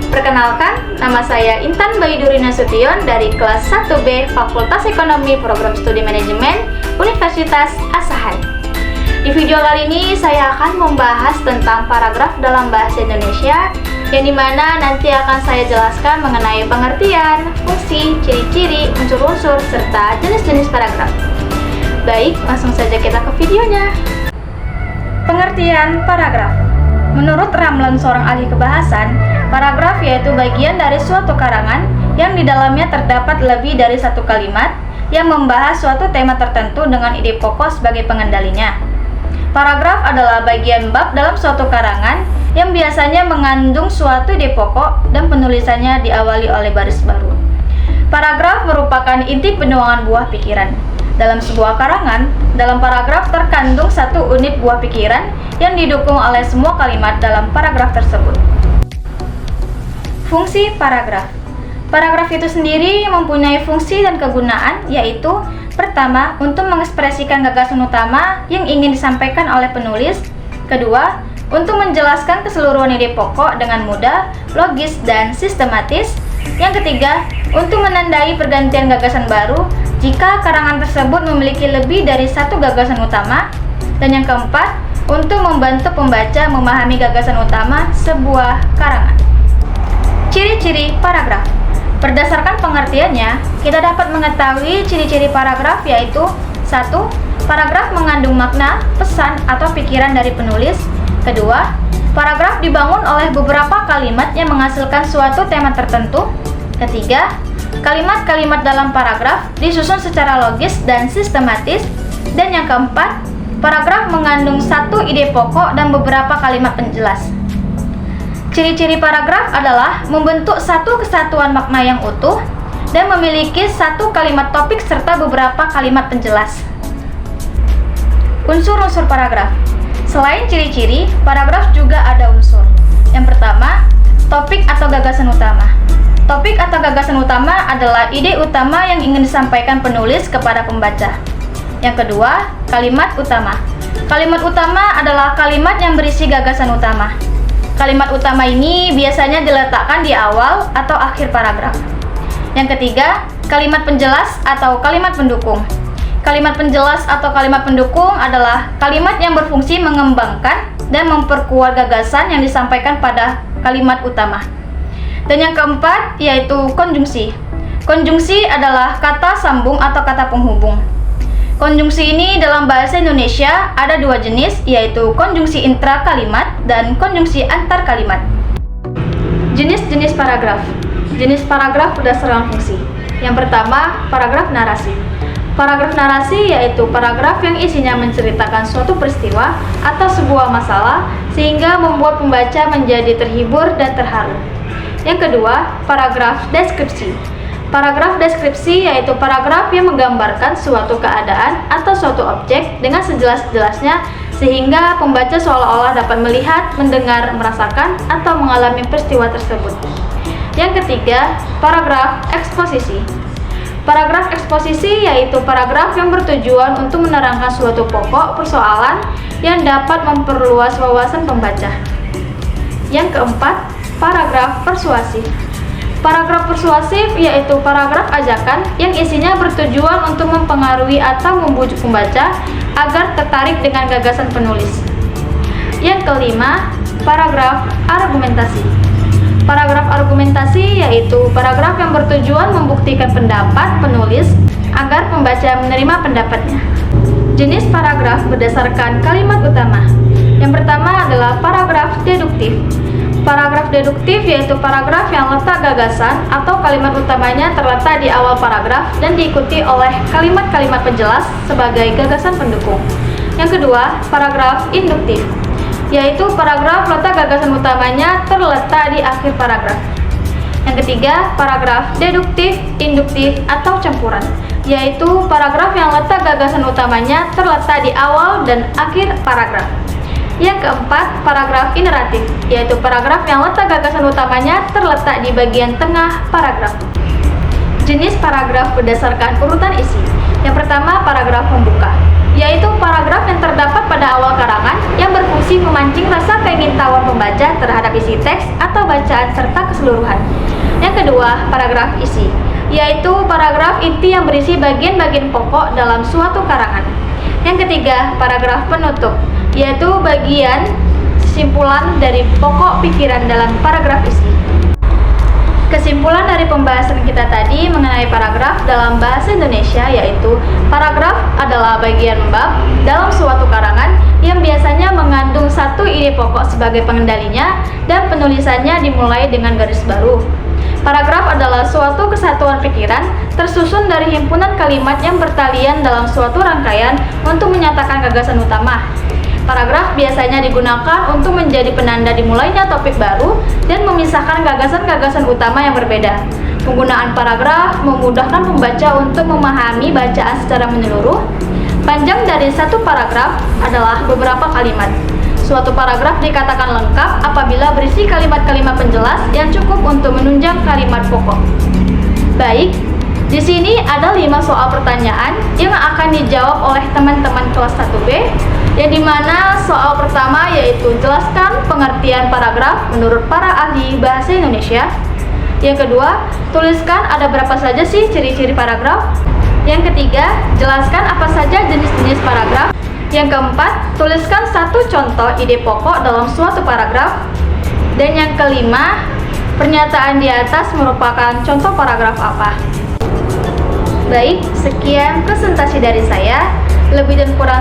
Perkenalkan, nama saya Intan Baiduri Nasution dari kelas 1B Fakultas Ekonomi Program Studi Manajemen Universitas Asahan. Di video kali ini saya akan membahas tentang paragraf dalam bahasa Indonesia, yang dimana nanti akan saya jelaskan mengenai pengertian, fungsi, ciri-ciri, unsur-unsur, serta jenis-jenis paragraf. Baik, langsung saja kita ke videonya. Pengertian paragraf. Menurut Ramlan, seorang ahli kebahasan, paragraf yaitu bagian dari suatu karangan yang di dalamnya terdapat lebih dari satu kalimat yang membahas suatu tema tertentu dengan ide pokok sebagai pengendalinya. Paragraf adalah bagian bab dalam suatu karangan yang biasanya mengandung suatu ide pokok dan penulisannya diawali oleh baris baru. Paragraf merupakan inti penuangan buah pikiran. Dalam sebuah karangan, dalam paragraf terkandung satu unit buah pikiran yang didukung oleh semua kalimat dalam paragraf tersebut. Fungsi paragraf. Paragraf itu sendiri mempunyai fungsi dan kegunaan, yaitu pertama, untuk mengekspresikan gagasan utama yang ingin disampaikan oleh penulis. Kedua, untuk menjelaskan keseluruhan ide pokok dengan mudah, logis, dan sistematis. Yang ketiga, untuk menandai pergantian gagasan baru jika karangan tersebut memiliki lebih dari satu gagasan utama. Dan yang keempat, untuk membantu pembaca memahami gagasan utama sebuah karangan. Ciri-ciri paragraf. Berdasarkan pengertiannya, kita dapat mengetahui ciri-ciri paragraf yaitu 1. Paragraf mengandung makna, pesan, atau pikiran dari penulis. Kedua, paragraf dibangun oleh beberapa kalimat yang menghasilkan suatu tema tertentu. Ketiga, kalimat-kalimat dalam paragraf disusun secara logis dan sistematis. Dan yang keempat, paragraf mengandung satu ide pokok dan beberapa kalimat penjelas. Ciri-ciri paragraf adalah membentuk satu kesatuan makna yang utuh dan memiliki satu kalimat topik serta beberapa kalimat penjelas. Unsur-unsur paragraf. Selain ciri-ciri, paragraf juga ada unsur. Yang pertama, topik atau gagasan utama. Topik atau gagasan utama adalah ide utama yang ingin disampaikan penulis kepada pembaca. Yang kedua, kalimat utama. Kalimat utama adalah kalimat yang berisi gagasan utama. Kalimat utama ini biasanya diletakkan di awal atau akhir paragraf. Yang ketiga, kalimat penjelas atau kalimat pendukung. Kalimat penjelas atau kalimat pendukung adalah kalimat yang berfungsi mengembangkan dan memperkuat gagasan yang disampaikan pada kalimat utama. Dan yang keempat yaitu konjungsi. Konjungsi adalah kata sambung atau kata penghubung. Konjungsi ini dalam bahasa Indonesia ada dua jenis, yaitu konjungsi intra kalimat dan konjungsi antar kalimat. Jenis-jenis paragraf. Jenis paragraf berdasarkan fungsi. Yang pertama, paragraf narasi. Paragraf narasi yaitu paragraf yang isinya menceritakan suatu peristiwa atau sebuah masalah sehingga membuat pembaca menjadi terhibur dan terharu. Yang kedua, paragraf deskripsi. Paragraf deskripsi yaitu paragraf yang menggambarkan suatu keadaan atau suatu objek dengan sejelas-jelasnya sehingga pembaca seolah-olah dapat melihat, mendengar, merasakan, atau mengalami peristiwa tersebut. Yang ketiga, paragraf eksposisi. Paragraf eksposisi yaitu paragraf yang bertujuan untuk menerangkan suatu pokok persoalan yang dapat memperluas wawasan pembaca. Yang keempat, paragraf persuasif. Paragraf persuasif yaitu paragraf ajakan yang isinya bertujuan untuk mempengaruhi atau membujuk pembaca agar tertarik dengan gagasan penulis. Yang kelima, paragraf argumentasi. Paragraf argumentasi yaitu paragraf yang bertujuan membuktikan pendapat penulis agar pembaca menerima pendapatnya. Jenis paragraf berdasarkan kalimat utama. Yang pertama adalah paragraf deduktif. Paragraf deduktif yaitu paragraf yang letak gagasan atau kalimat utamanya terletak di awal paragraf dan diikuti oleh kalimat-kalimat penjelas sebagai gagasan pendukung. Yang kedua, paragraf induktif, yaitu paragraf letak gagasan utamanya terletak di akhir paragraf. Yang ketiga, paragraf deduktif, induktif, atau campuran, yaitu paragraf yang letak gagasan utamanya terletak di awal dan akhir paragraf. Yang keempat, paragraf ineratif, yaitu paragraf yang letak gagasan utamanya terletak di bagian tengah paragraf. Jenis paragraf berdasarkan urutan isi. Yang pertama, paragraf pembuka, yaitu paragraf yang terdapat pada awal karangan yang berfungsi memancing rasa keingintahuan pembaca terhadap isi teks atau bacaan serta keseluruhan. Yang kedua, paragraf isi, yaitu paragraf inti yang berisi bagian-bagian pokok dalam suatu karangan. Yang ketiga, paragraf penutup, yaitu bagian kesimpulan dari pokok pikiran dalam paragraf isi. Kesimpulan dari pembahasan kita tadi mengenai paragraf dalam bahasa Indonesia yaitu paragraf adalah bagian bab dalam suatu karangan yang biasanya mengandung satu ide pokok sebagai pengendalinya dan penulisannya dimulai dengan garis baru. Paragraf adalah suatu kesatuan pikiran tersusun dari himpunan kalimat yang bertalian dalam suatu rangkaian untuk menyatakan gagasan utama. Paragraf biasanya digunakan untuk menjadi penanda dimulainya topik baru dan memisahkan gagasan-gagasan utama yang berbeda. Penggunaan paragraf memudahkan pembaca untuk memahami bacaan secara menyeluruh. Panjang dari satu paragraf adalah beberapa kalimat. Suatu paragraf dikatakan lengkap apabila berisi kalimat-kalimat penjelas yang cukup untuk menunjang kalimat pokok. Baik, di sini ada 5 soal pertanyaan yang akan dijawab oleh teman-teman kelas 1B, yang dimana soal pertama yaitu jelaskan pengertian paragraf menurut para ahli bahasa Indonesia. Yang kedua, tuliskan ada berapa saja sih ciri-ciri paragraf. Yang ketiga, jelaskan apa saja jenis-jenis paragraf. Yang keempat, tuliskan satu contoh ide pokok dalam suatu paragraf. Dan yang kelima, pernyataan di atas merupakan contoh paragraf apa. Baik, sekian presentasi dari saya. Lebih dan kurang